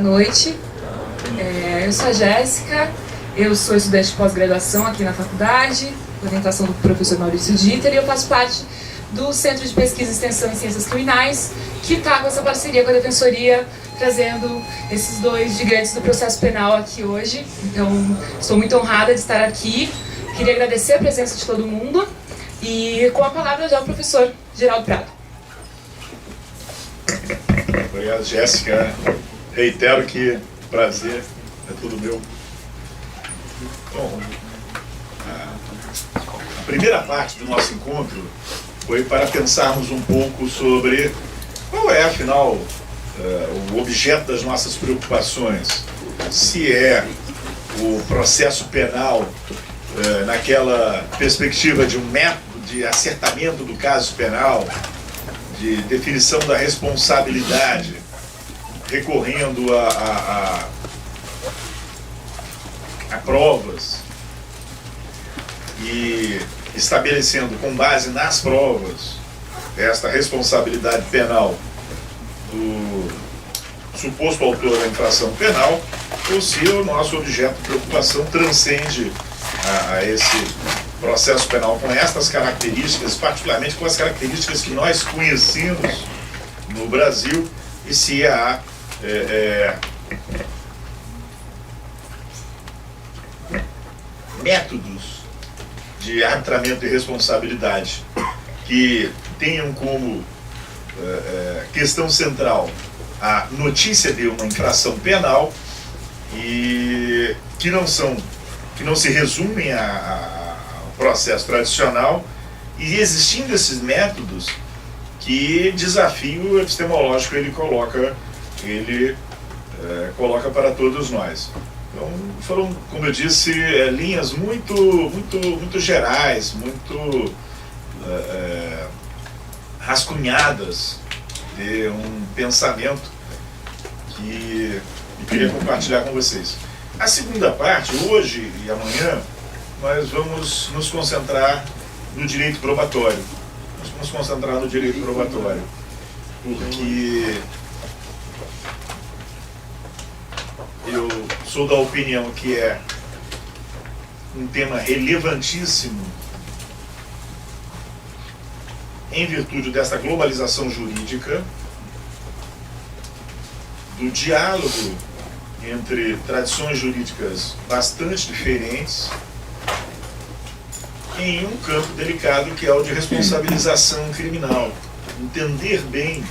noite. Eu sou a Jéssica, eu sou estudante de pós-graduação aqui na faculdade, orientação do professor Maurício Dieter, e eu faço parte do Centro de Pesquisa e Extensão em Ciências Criminais, que está com essa parceria com a Defensoria, trazendo esses dois gigantes do processo penal aqui hoje. Então, estou muito honrada de estar aqui. Queria agradecer a presença de todo mundo e com a palavra já o professor Geraldo Prado. Obrigado, Jéssica. Reitero que prazer é tudo meu. Bom, a primeira parte do nosso encontro foi para pensarmos um pouco sobre qual é, afinal, o objeto das nossas preocupações. Se é o processo penal naquela perspectiva de um método de acertamento do caso penal, de definição da responsabilidade, recorrendo a provas e estabelecendo com base nas provas esta responsabilidade penal do suposto autor da infração penal, ou se o nosso objeto de preocupação transcende a esse processo penal com estas características, particularmente com as características que nós conhecemos no Brasil, e se há métodos de arbitramento de responsabilidade que tenham como questão central a notícia de uma infração penal e que não se resumem ao processo tradicional, e existindo esses métodos, que desafio epistemológico ele coloca para todos nós. Então, foram, como eu disse, linhas muito gerais, muito rascunhadas de um pensamento que eu queria compartilhar com vocês. A segunda parte, hoje e amanhã, nós vamos nos concentrar no direito probatório. Porque eu sou da opinião que é um tema relevantíssimo em virtude dessa globalização jurídica, do diálogo entre tradições jurídicas bastante diferentes, em um campo delicado que é o de responsabilização criminal. Entender bem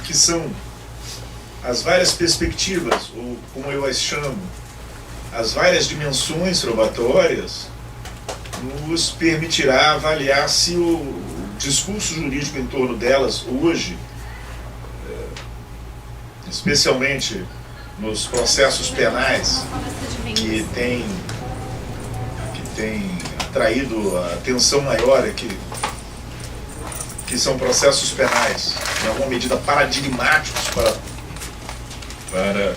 que são as várias perspectivas, ou como eu as chamo, as várias dimensões probatórias, nos permitirá avaliar se o discurso jurídico em torno delas hoje, especialmente nos processos penais, que tem atraído a atenção maior, que são processos penais, em alguma medida paradigmáticos para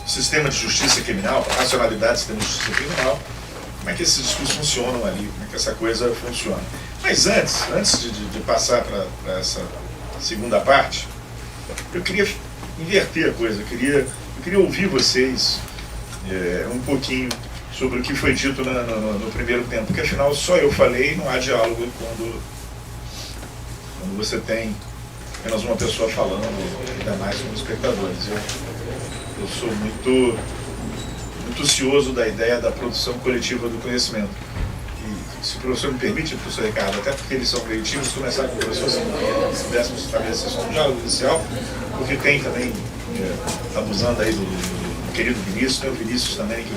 o sistema de justiça criminal, para a racionalidade do sistema de justiça criminal. Como é que esses discursos funcionam ali, como é que essa coisa funciona. Mas antes de passar para essa segunda parte, eu queria inverter a coisa, eu queria ouvir vocês um pouquinho sobre o que foi dito no primeiro tempo, porque afinal só eu falei, não há diálogo quando você tem apenas uma pessoa falando, ainda mais como espectadores. Eu sou muito cioso da ideia da produção coletiva do conhecimento. E, se o professor me permite, professor Ricardo, até porque eles são meio tímidos, começar com o professor, se pudéssemos estabelecer só um diálogo inicial, porque tem também, abusando aí do querido Vinícius, tem o Vinícius também que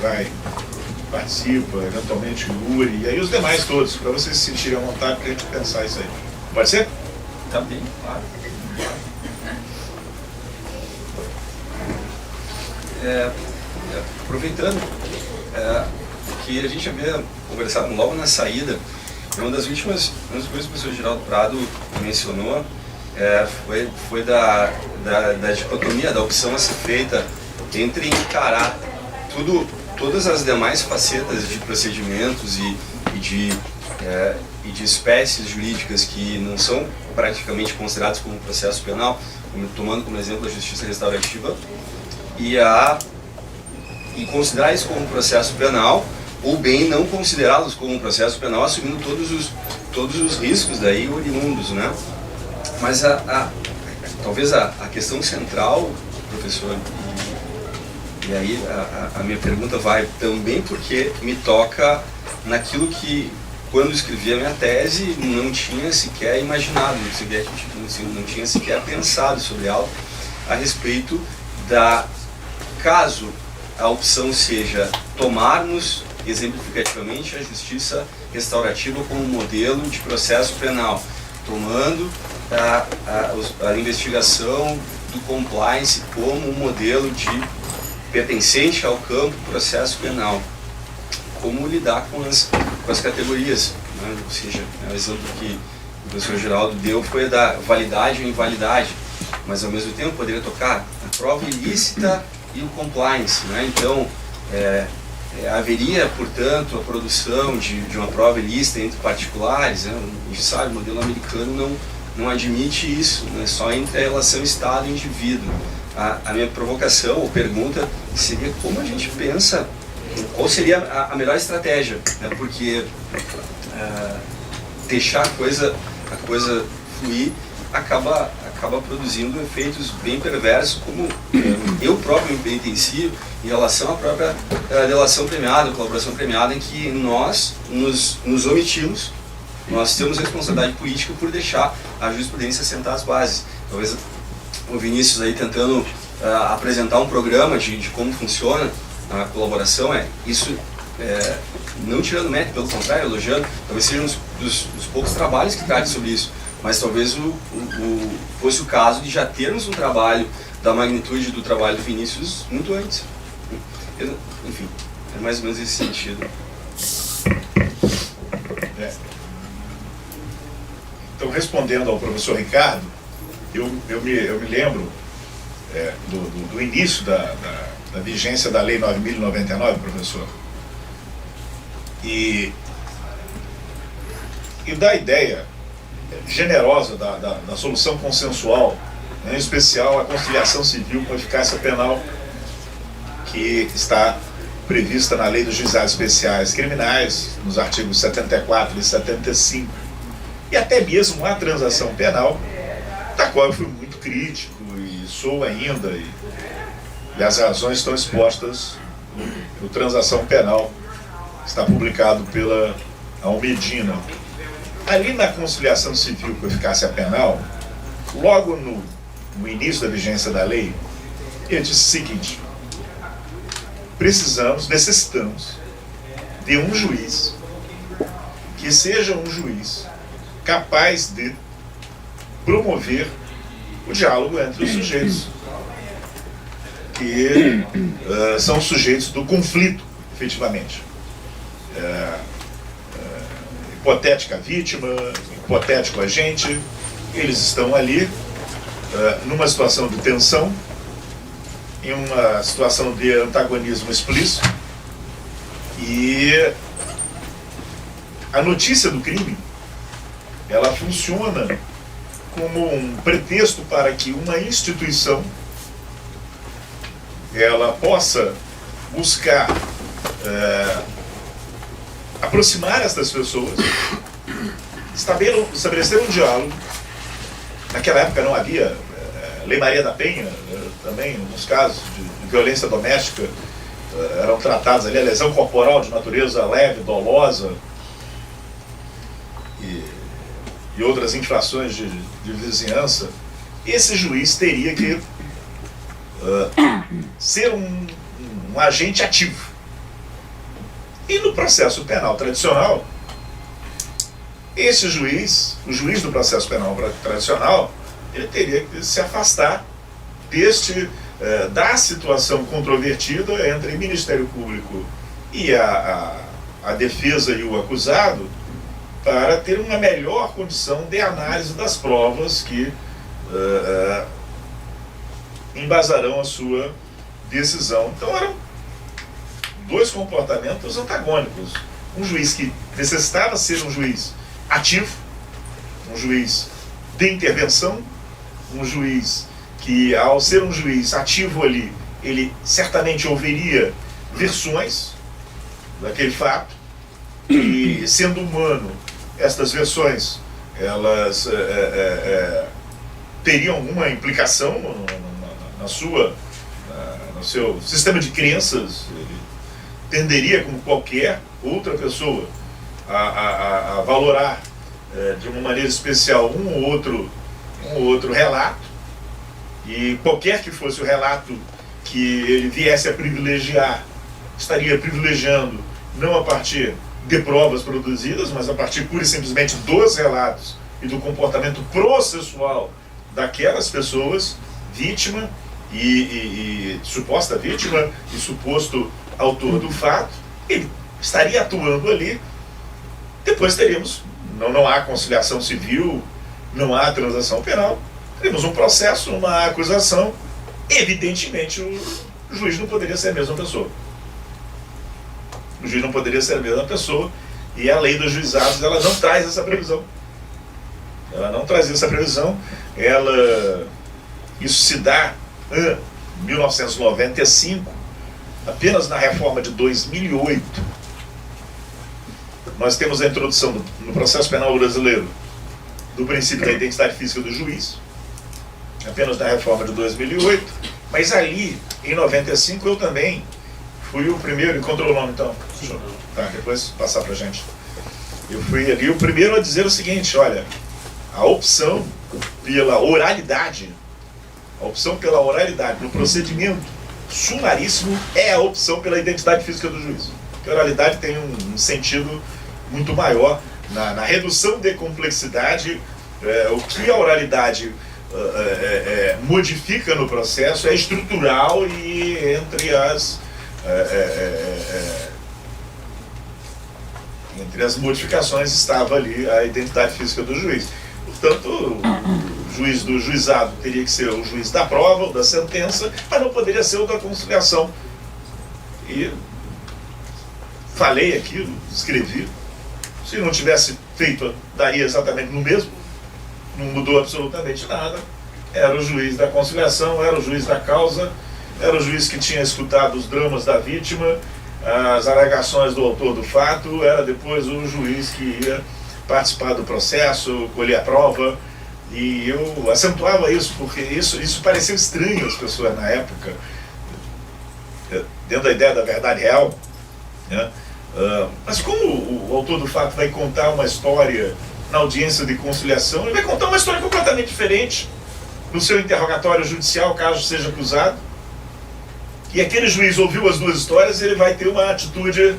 participa, eventualmente o Yuri, e aí os demais todos, para vocês se sentirem à vontade para a gente pensar isso aí. Pode ser? Também, claro. Aproveitando que a gente havia conversado logo na saída, uma das últimas coisas que o professor Geraldo Prado mencionou foi da dicotomia, da opção a ser feita entre encarar todas as demais facetas de procedimentos e e de espécies jurídicas que não são praticamente consideradas como processo penal, tomando como exemplo a justiça restaurativa, e considerar isso como processo penal, ou bem não considerá-los como um processo penal, assumindo todos os riscos daí oriundos, né? Mas talvez a questão central, professor, e aí a minha pergunta vai também porque me toca naquilo que, quando escrevi a minha tese, não tinha sequer imaginado, não tinha sequer pensado sobre algo a respeito caso a opção seja tomarmos exemplificativamente a justiça restaurativa como modelo de processo penal, tomando a investigação do compliance como um modelo pertencente ao campo do processo penal. Como lidar com as categorias, né? Ou seja, o exemplo que o professor Geraldo deu foi da validade ou invalidade, mas ao mesmo tempo poderia tocar a prova ilícita e o compliance, né? Então, haveria, portanto, a produção de uma prova ilícita entre particulares, né? A gente sabe, o modelo americano não admite isso, né? Só entre a relação Estado e indivíduo. A minha provocação ou pergunta seria como a gente pensa, qual seria a melhor estratégia, né? Porque deixar a coisa fluir acaba produzindo efeitos bem perversos, como eu próprio me penitencio em relação à própria delação premiada, colaboração premiada, em que nós nos omitimos, nós temos responsabilidade política por deixar a jurisprudência assentar as bases. Talvez o Vinícius aí tentando apresentar um programa de como funciona a colaboração, não tirando mérito, pelo contrário, elogiando, talvez seja um dos poucos trabalhos que trate sobre isso, mas talvez fosse o caso de já termos um trabalho da magnitude do trabalho do Vinícius muito antes. Enfim, é mais ou menos esse sentido. Então, respondendo ao professor Ricardo, eu me lembro do início da vigência da Lei 9.099, professor, e da ideia generosa da solução consensual, né, em especial a conciliação civil com eficácia penal, que está prevista na Lei dos Juizados Especiais Criminais, nos artigos 74 e 75, e até mesmo a transação penal, da qual eu fui muito crítico e sou ainda, e as razões estão expostas no Transação Penal, está publicado pela Almedina. Ali na conciliação civil com eficácia penal, logo no início da vigência da lei, eu disse o seguinte: necessitamos de um juiz que seja um juiz capaz de promover o diálogo entre os sujeitos, que são os sujeitos do conflito, efetivamente. Hipotética vítima, hipotético agente, eles estão ali numa situação de tensão, em uma situação de antagonismo explícito, e a notícia do crime, ela funciona como um pretexto para que uma instituição ela possa buscar aproximar essas pessoas, estabelecer um diálogo. Naquela época não havia Lei Maria da Penha, também, nos casos de violência doméstica, eram tratados ali a lesão corporal de natureza leve, dolosa, e outras infrações de vizinhança. Esse juiz teria que ser um agente ativo. E no processo penal tradicional, esse juiz, o juiz do processo penal tradicional, ele teria que se afastar da situação controvertida entre Ministério Público e a defesa e o acusado, para ter uma melhor condição de análise das provas que embasarão a sua decisão. Então eram dois comportamentos antagônicos. Um juiz que necessitava ser um juiz ativo, um juiz de intervenção, um juiz que, ao ser um juiz ativo ali, ele certamente ouviria versões daquele fato, e sendo humano, estas versões, elas teriam alguma implicação no seu sistema de crenças. Ele tenderia, como qualquer outra pessoa, a valorar de uma maneira especial um ou outro relato, e qualquer que fosse o relato que ele viesse a privilegiar, estaria privilegiando não a partir de provas produzidas, mas a partir pura e simplesmente dos relatos e do comportamento processual daquelas pessoas, vítima e suposta vítima e suposto autor do fato. Ele estaria atuando ali. Depois teríamos, não há conciliação civil, não há transação penal, teríamos um processo, uma acusação. Evidentemente o juiz não poderia ser a mesma pessoa. O juiz não poderia ser a mesma pessoa, e a lei dos juizados, ela não traz essa previsão. Ela não traz essa previsão. Isso se dá em 1995, apenas na reforma de 2008. Nós temos a introdução no processo penal brasileiro do princípio da identidade física do juiz, apenas na reforma de 2008, mas ali, em 95, eu também fui o primeiro. Encontrou o nome, então? Tá, depois passar pra gente. Eu fui ali o primeiro a dizer o seguinte: olha, a opção pela oralidade no procedimento sumaríssimo é a opção pela identidade física do juiz. Porque a oralidade tem um sentido muito maior na redução de complexidade. O que a oralidade modifica no processo é estrutural, e entre as modificações estava ali a identidade física do juiz. Portanto, o juiz do juizado teria que ser o juiz da prova ou da sentença, mas não poderia ser o da conciliação. E falei aquilo, escrevi. Se não tivesse feito, daria exatamente no mesmo. Não mudou absolutamente nada. Era o juiz da conciliação, era o juiz da causa, era o juiz que tinha escutado os dramas da vítima, as alegações do autor do fato, era depois o juiz que ia participar do processo, colher a prova. E eu acentuava isso, porque isso pareceu estranho às pessoas na época, dentro da ideia da verdade real, né? Mas como o autor do fato vai contar uma história na audiência de conciliação, ele vai contar uma história completamente diferente no seu interrogatório judicial, caso seja acusado. E aquele juiz ouviu as duas histórias, ele vai ter uma atitude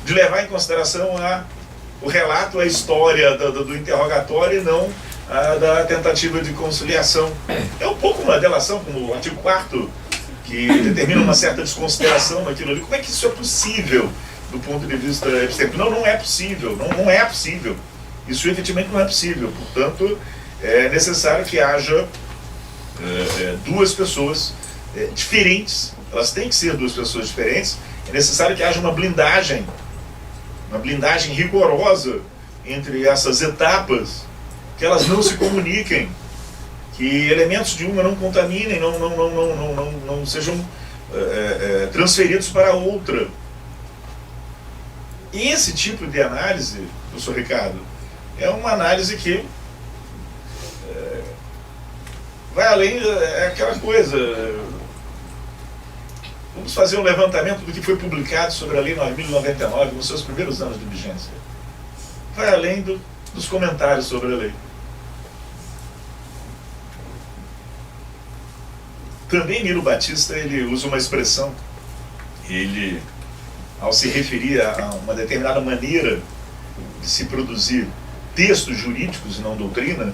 de levar em consideração o relato, a história do interrogatório, e não a da tentativa de conciliação. É um pouco uma delação, como o artigo 4º, que determina uma certa desconsideração naquilo ali. Como é que isso é possível do ponto de vista epistêmico? Não é possível, não é possível. Isso efetivamente não é possível. Portanto, é necessário que haja duas pessoas diferentes. Elas têm que ser duas pessoas diferentes. É necessário que haja uma blindagem rigorosa entre essas etapas, que elas não se comuniquem, que elementos de uma não contaminem, não sejam transferidos para a outra. E esse tipo de análise, professor Ricardo, é uma análise que vai além, aquela coisa. Vamos fazer um levantamento do que foi publicado sobre a Lei 9.099 nos seus primeiros anos de vigência. Vai além dos comentários sobre a lei. Também Nilo Batista, ele usa uma expressão, ele, ao se referir a uma determinada maneira de se produzir textos jurídicos e não doutrina,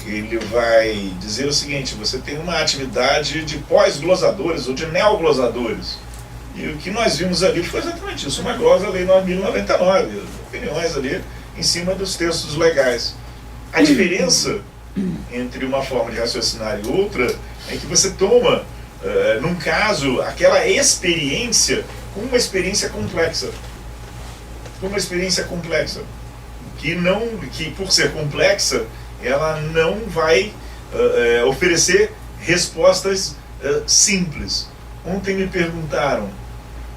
ele vai dizer o seguinte: você tem uma atividade de pós-glosadores ou de neoglosadores. E o que nós vimos ali foi exatamente isso, uma glosa da Lei 9.099, opiniões ali em cima dos textos legais. A diferença entre uma forma de raciocinar e outra é que você toma, num caso, aquela experiência como uma experiência complexa. Como uma experiência complexa. que por ser complexa, ela não vai oferecer respostas simples. Ontem me perguntaram,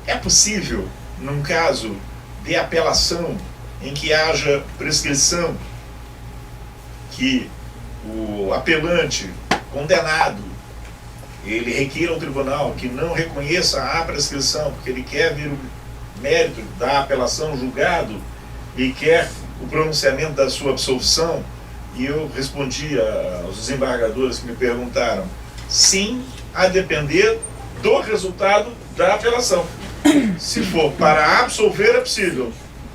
é possível, num caso de apelação, em que haja prescrição, que o apelante condenado, ele requeira ao tribunal que não reconheça a prescrição, porque ele quer ver o mérito da apelação julgado e quer o pronunciamento da sua absolvição? E eu respondi aos desembargadores que me perguntaram, sim, a depender do resultado da apelação. Se for para absolver, é possível.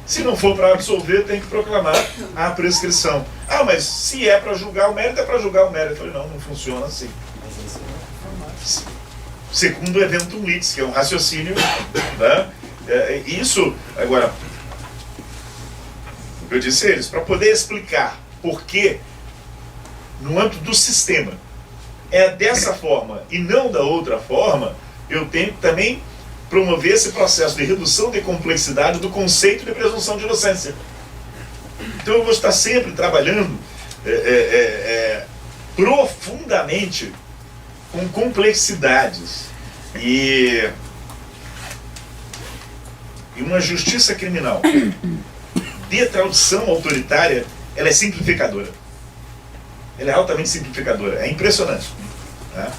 Se não for para absolver, tem que proclamar a prescrição. Ah, mas se é para julgar o mérito, é para julgar o mérito. Eu falei, não funciona assim. Segundo o eventum litis, que é um raciocínio, né? Isso, agora, o que eu disse a eles, para poder explicar por que, no âmbito do sistema, é dessa forma e não da outra forma, eu tenho que também promover esse processo de redução de complexidade do conceito de presunção de inocência. Então eu vou estar sempre trabalhando profundamente com complexidades. E uma justiça criminal de tradição autoritária, ela é simplificadora. Ela é altamente simplificadora. É impressionante. Né?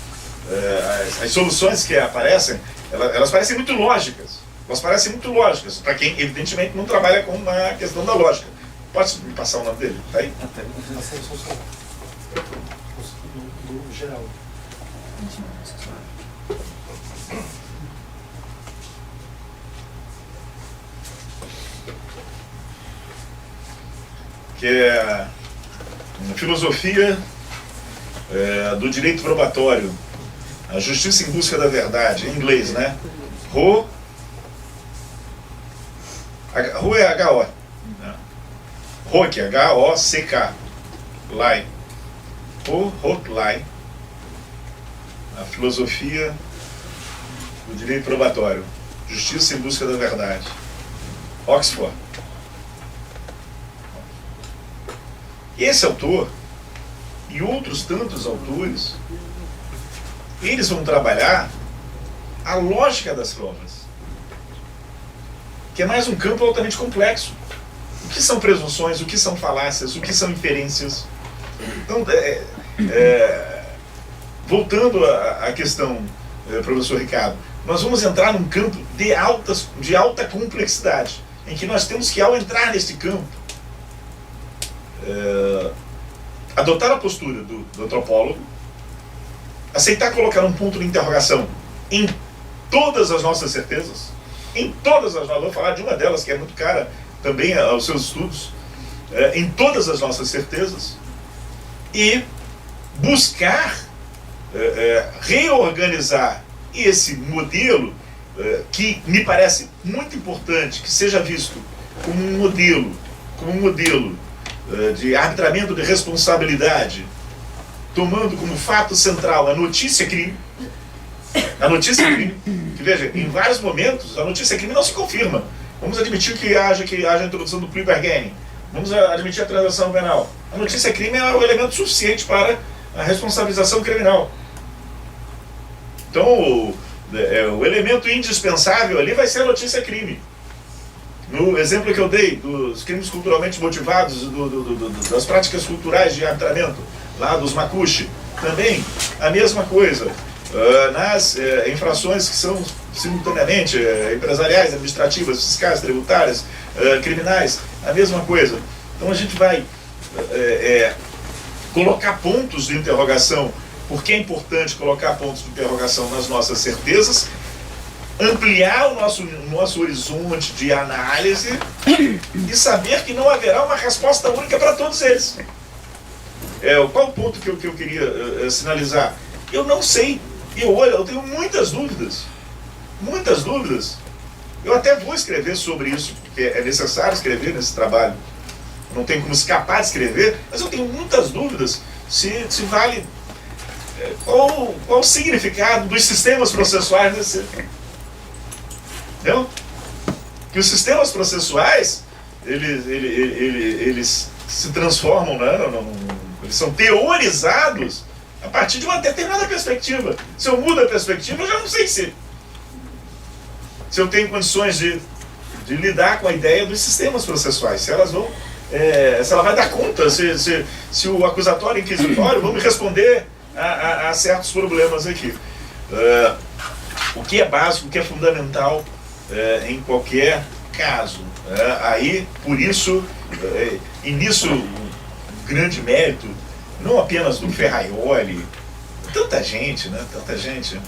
As soluções que aparecem, elas parecem muito lógicas. Elas parecem muito lógicas, para quem, evidentemente, não trabalha com a questão da lógica. Pode me passar o nome dele? Tá aí? Do geral. Que é uma filosofia do direito probatório, a justiça em busca da verdade, em inglês, né? Ho é H-O, né? Hock, H-O-C-K, Lai. Hock Lai, a filosofia do direito probatório, justiça em busca da verdade, Oxford. Esse autor e outros tantos autores, eles vão trabalhar a lógica das provas, que é mais um campo altamente complexo. O que são presunções, o que são falácias, o que são inferências. Então, voltando à questão, professor Ricardo, nós vamos entrar num campo de alta complexidade, em que nós temos que, ao entrar neste campo, adotar a postura do antropólogo, aceitar colocar um ponto de interrogação em todas as nossas certezas, vou falar de uma delas que é muito cara também aos seus estudos, em todas as nossas certezas, e buscar reorganizar esse modelo que me parece muito importante que seja visto como um modelo de arbitramento de responsabilidade, tomando como fato central a notícia-crime. Que veja, em vários momentos a notícia-crime não se confirma. Vamos admitir que haja a introdução do plea bargaining. Vamos admitir a transação penal. A notícia-crime é o elemento suficiente para a responsabilização criminal. Então, o elemento indispensável ali vai ser a notícia-crime. No exemplo que eu dei dos crimes culturalmente motivados, das práticas culturais de arbitramento, lá dos Makushi, também a mesma coisa. Nas infrações que são simultaneamente empresariais, administrativas, fiscais, tributárias, criminais, a mesma coisa. Então a gente vai colocar pontos de interrogação, porque é importante colocar pontos de interrogação nas nossas certezas, ampliar o nosso horizonte de análise e saber que não haverá uma resposta única para todos eles. Qual o ponto que eu queria sinalizar? Eu não sei. Eu tenho muitas dúvidas. Muitas dúvidas. Eu até vou escrever sobre isso, porque é necessário escrever nesse trabalho. Não tem como escapar de escrever, mas eu tenho muitas dúvidas se vale... Qual o significado dos sistemas processuais nesse... Entendeu? Que os sistemas processuais, eles se transformam, né? Eles são teorizados a partir de uma determinada perspectiva. Se eu mudo a perspectiva, eu já não sei se eu tenho condições de lidar com a ideia dos sistemas processuais, se elas vão, se ela vai dar conta, se o acusatório inquisitório vão me responder a certos problemas aqui. O que é básico, o que é fundamental em qualquer caso. Aí, por isso, e nisso, um grande mérito, não apenas do Ferraioli, tanta gente, né? Tanta gente,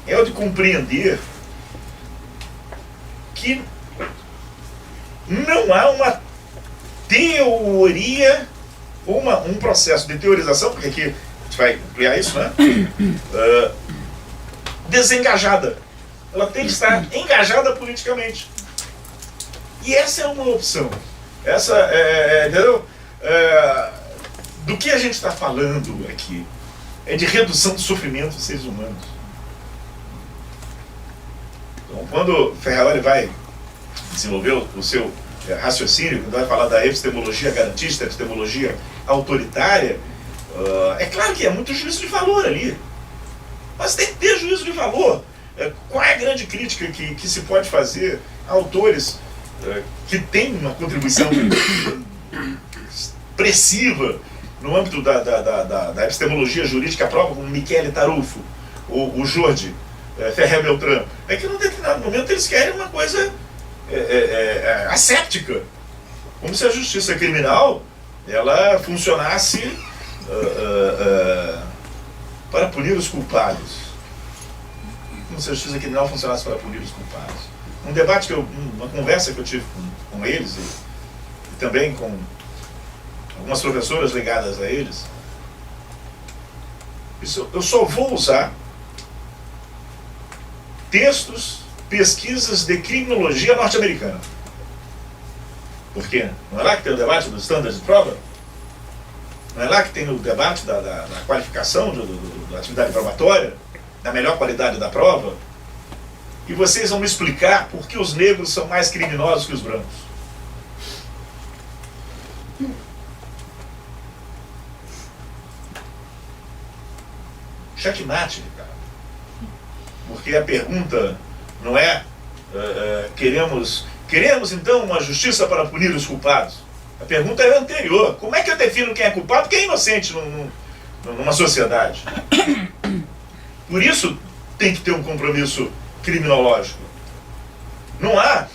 é o de compreender que não há uma teoria ou um processo de teorização, porque aqui a gente vai ampliar isso, né? Desengajada. Ela tem que estar engajada politicamente. E essa é uma opção. Essa entendeu? Do que a gente está falando aqui é de redução do sofrimento dos seres humanos. Então, quando Ferraioli vai desenvolver o seu raciocínio, quando vai falar da epistemologia garantista, epistemologia autoritária, é claro que é muito juízo de valor ali. Mas tem que ter juízo de valor. Qual é a grande crítica que se pode fazer a autores que têm uma contribuição expressiva no âmbito da epistemologia jurídica própria, como Michele Tarufo, o Jordi Ferrer-Beltrán, é que num determinado momento eles querem uma coisa asséptica, como se a justiça criminal ela funcionasse para punir os culpados, como se a justiça criminal funcionasse para punir os culpados. Um debate uma conversa que eu tive com eles e também com algumas professoras ligadas a eles, eu só vou usar textos, pesquisas de criminologia norte-americana. Por quê? Não é lá que tem o debate dos estándares de prova? Não é lá que tem o debate da qualificação da atividade probatória, da melhor qualidade da prova? E vocês vão me explicar por que os negros são mais criminosos que os brancos. Checkmate, cara. Porque a pergunta não é queremos então uma justiça para punir os culpados. A pergunta é anterior. Como é que eu defino quem é culpado e quem é inocente numa sociedade? Por isso tem que ter um compromisso criminológico. Não há...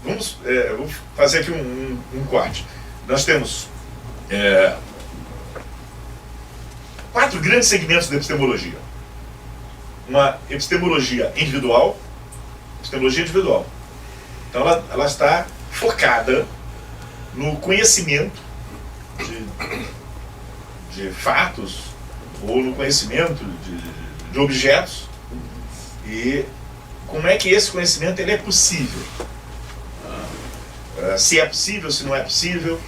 vou fazer aqui um corte. Nós temos 4 grandes segmentos da epistemologia. Uma epistemologia individual. Então ela está focada no conhecimento de fatos ou no conhecimento de objetos e como é que esse conhecimento ele é possível. Se é possível, se não é possível.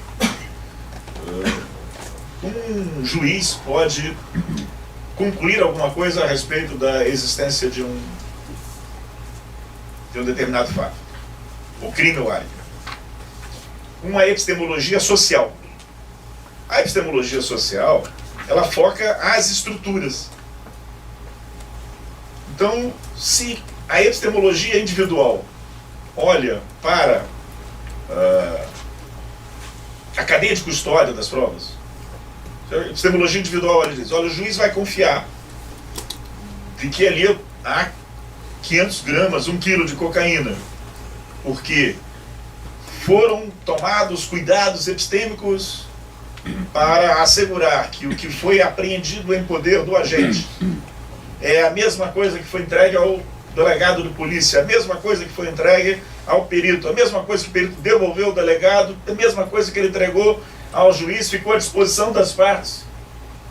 Um juiz pode concluir alguma coisa a respeito da existência de um determinado fato, o crime ou área. Uma epistemologia social. A epistemologia social, ela foca as estruturas. Então, se a epistemologia individual olha para a cadeia de custódia das provas, a epistemologia individual olha e diz, olha, o juiz vai confiar de que ali há 500 gramas, 1 quilo de cocaína, porque foram tomados cuidados epistêmicos para assegurar que o que foi apreendido em poder do agente é a mesma coisa que foi entregue ao delegado de polícia, a mesma coisa que foi entregue ao perito, a mesma coisa que o perito devolveu ao delegado, a mesma coisa que ele entregou ao juiz, ficou à disposição das partes.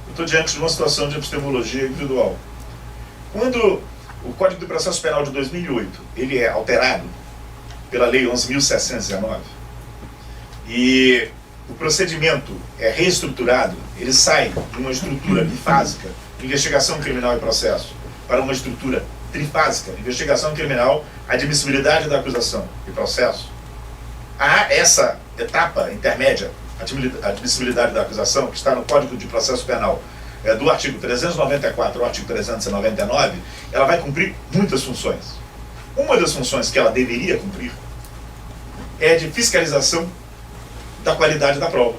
Eu estou diante de uma situação de epistemologia individual. Quando o Código de Processo Penal de 2008 ele é alterado pela Lei 11.719 e o procedimento é reestruturado, ele sai de uma estrutura bifásica, investigação criminal e processo, para uma estrutura trifásica, investigação criminal, admissibilidade da acusação e processo. Há essa etapa intermédia, admissibilidade da acusação, que está no Código de Processo Penal, do artigo 394 ao artigo 399, ela vai cumprir muitas funções. Uma das funções que ela deveria cumprir é de fiscalização da qualidade da prova.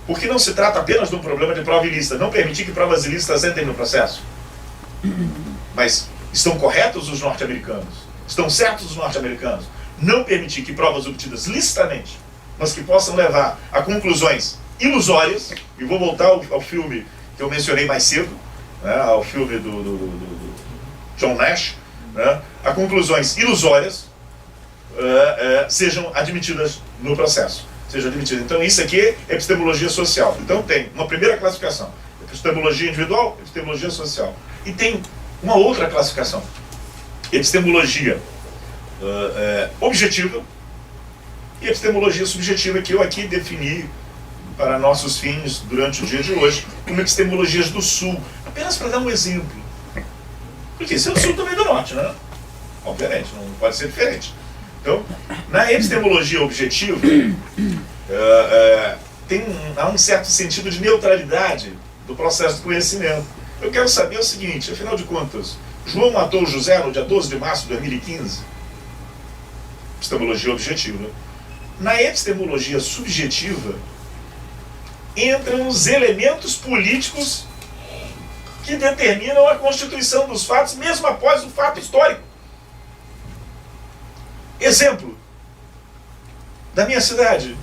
Porque não se trata apenas de um problema de prova ilícita, não permitir que provas ilícitas entrem no processo. Mas estão corretos os norte-americanos? Estão certos os norte-americanos? Não permitir que provas obtidas licitamente, mas que possam levar a conclusões ilusórias, e vou voltar ao filme que eu mencionei mais cedo, né, ao filme do John Nash, né, a conclusões ilusórias sejam admitidas no processo. Sejam admitidas. Então isso aqui é epistemologia social. Então tem uma primeira classificação, epistemologia individual, epistemologia social. E tem uma outra classificação, epistemologia objetiva e epistemologia subjetiva, que eu aqui defini para nossos fins durante o dia de hoje como epistemologias do Sul, apenas para dar um exemplo. Porque esse é o Sul também do Norte, né? Obviamente, não pode ser diferente. Então, na epistemologia objetiva, há um certo sentido de neutralidade do processo de conhecimento. Eu quero saber o seguinte, afinal de contas, João matou José no dia 12 de março de 2015? Epistemologia objetiva. Na epistemologia subjetiva, entram os elementos políticos que determinam a constituição dos fatos, mesmo após o fato histórico. Exemplo, da minha cidade,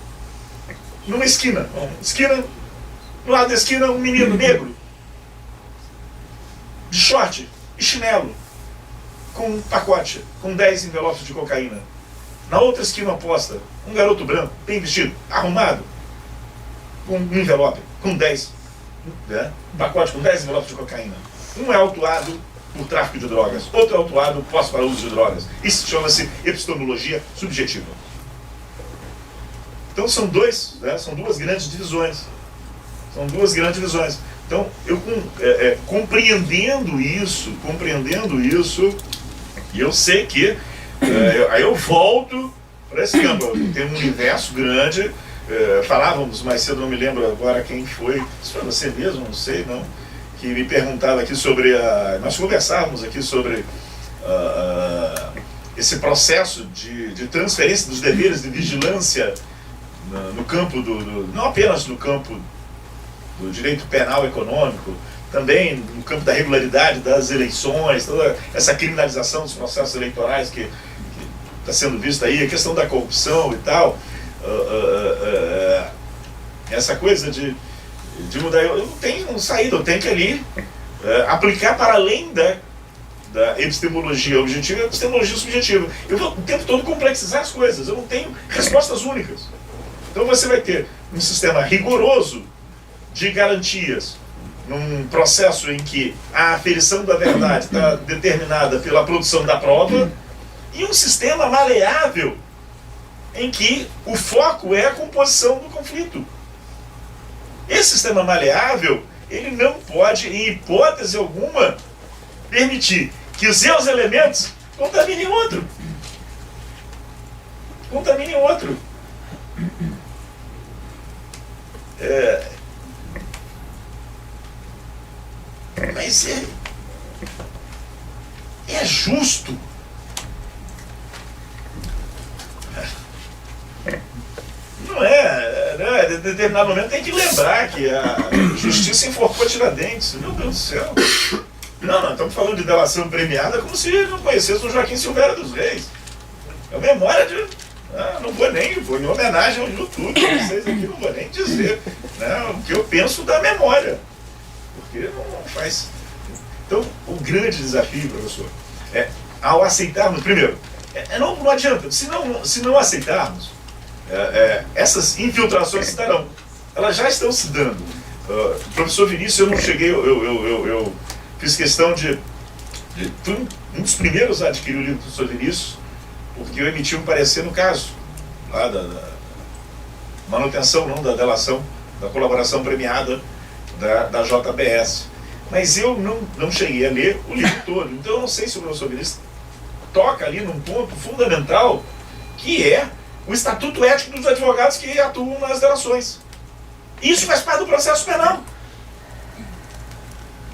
numa esquina, no lado da esquina, um menino negro, de short e chinelo, com um pacote, com 10 envelopes de cocaína. Na outra esquina oposta, um garoto branco, bem vestido, arrumado, com um envelope, com 10, pacote com 10 envelopes de cocaína. Um é autuado por tráfico de drogas, outro é autuado para uso de drogas. Isso chama-se epistemologia subjetiva. Então são duas grandes divisões. São duas grandes divisões. Então, eu compreendendo isso, e eu sei que aí eu volto para esse campo. Tem um universo grande. Falávamos mais cedo, não me lembro agora quem foi. Se foi você mesmo, não sei, não. Que me perguntava aqui sobre nós conversávamos aqui sobre esse processo de transferência dos deveres de vigilância no campo não apenas no campo do direito penal econômico, também no campo da regularidade das eleições, toda essa criminalização dos processos eleitorais que está sendo vista aí, a questão da corrupção e tal, essa coisa de mudar. Eu não tenho saída, eu tenho que ali aplicar para além da epistemologia objetiva e epistemologia subjetiva. Eu vou o tempo todo complexizar as coisas, eu não tenho respostas únicas. Então você vai ter um sistema rigoroso de garantias, num processo em que a aferição da verdade está determinada pela produção da prova, e um sistema maleável, em que o foco é a composição do conflito. Esse sistema maleável, ele não pode, em hipótese alguma, permitir que os seus elementos contaminem outro. Contaminem outro. Mas é justo. Não é, né? Em determinado momento tem que lembrar que a justiça enforcou Tiradentes. Meu Deus do céu. Não, estamos falando de delação premiada como se não conhecesse o Joaquim Silveira dos Reis. É memória de... não vou em homenagem ao YouTube, vocês aqui não vou nem dizer, né, o que eu penso da memória. Porque não faz... Então, o grande desafio, professor, ao aceitarmos... Primeiro, não adianta, se não aceitarmos, essas infiltrações se darão. Elas já estão se dando. Professor Vinícius, eu não cheguei, eu fiz questão de fui um dos primeiros a adquirir o livro do professor Vinícius, porque eu emiti um parecer no caso lá da manutenção, não da delação, da colaboração premiada da JBS. Mas eu não cheguei a ler o livro todo. Então eu não sei se o professor Vinícius toca ali num ponto fundamental, que é o estatuto ético dos advogados que atuam nas delações. Isso faz parte do processo penal.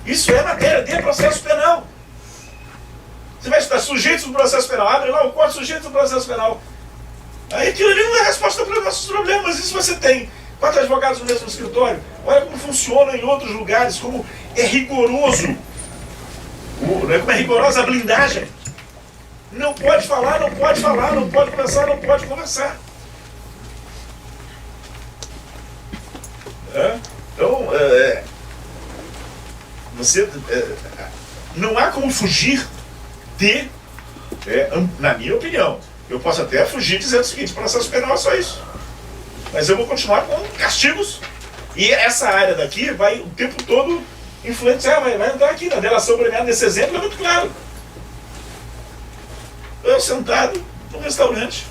Isso é matéria de processo penal. Você vai estudar sujeitos do processo penal, abre lá o código de sujeitos do processo penal. Aí aquilo ali não é resposta para os nossos problemas. Isso você tem 4 advogados no mesmo escritório. Olha como funciona em outros lugares, como é rigoroso. Como é rigorosa a blindagem. Não pode falar, não pode falar, não pode conversar, não pode conversar. Então, não há como fugir de, na minha opinião, eu posso até fugir dizendo o seguinte: processo penal é só isso. Mas eu vou continuar com castigos. E essa área daqui vai o tempo todo influenciar, vai entrar aqui na delação premiada. Nesse exemplo é muito claro. Eu sentado num restaurante.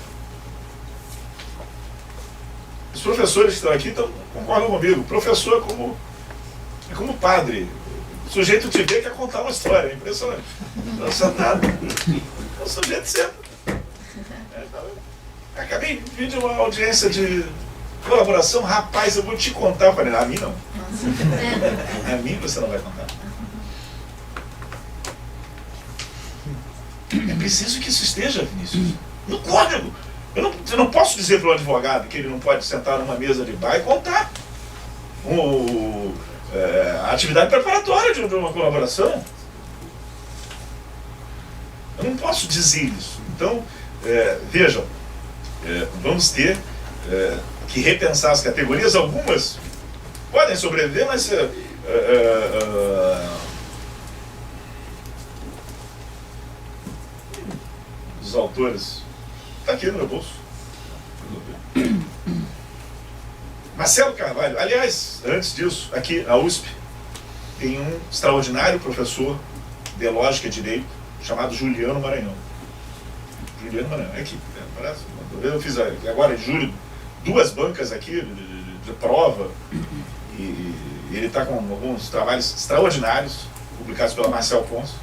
Os professores que estão aqui concordam comigo. O professor é como padre. O sujeito te vê e quer contar uma história. É impressionante. Estou sentado. O sujeito senta. Acabei de vir de uma audiência de colaboração. Rapaz, eu vou te contar. Eu falei, a mim não. A mim você não vai contar. É preciso que isso esteja, Vinícius, no código. Eu não posso dizer para o advogado que ele não pode sentar numa mesa de bar e contar a atividade preparatória de uma colaboração. Eu não posso dizer isso. Então, vejam, vamos ter que repensar as categorias. Algumas podem sobreviver, mas os autores está aqui no meu bolso. Marcelo Carvalho. Aliás, antes disso, aqui na USP tem um extraordinário professor de Lógica e Direito chamado Juliano Maranhão. Juliano Maranhão, é aqui. Parece, eu fiz agora em julho 2 bancas aqui de prova e ele está com alguns trabalhos extraordinários publicados pela Marcel Ponce,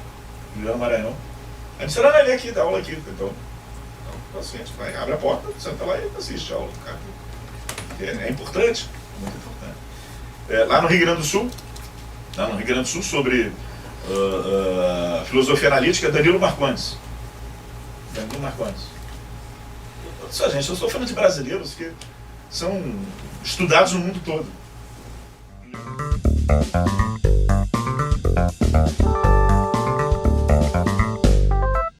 Juliano Maranhão. A gente será ali aqui, dá aula aqui. Então o paciente vai, abre a porta, senta lá e assiste a aula do cara. É importante, muito importante. Lá no Rio Grande do Sul, sobre filosofia analítica, Danilo Marcondes. Só, gente, eu estou falando de brasileiros que são estudados no mundo todo.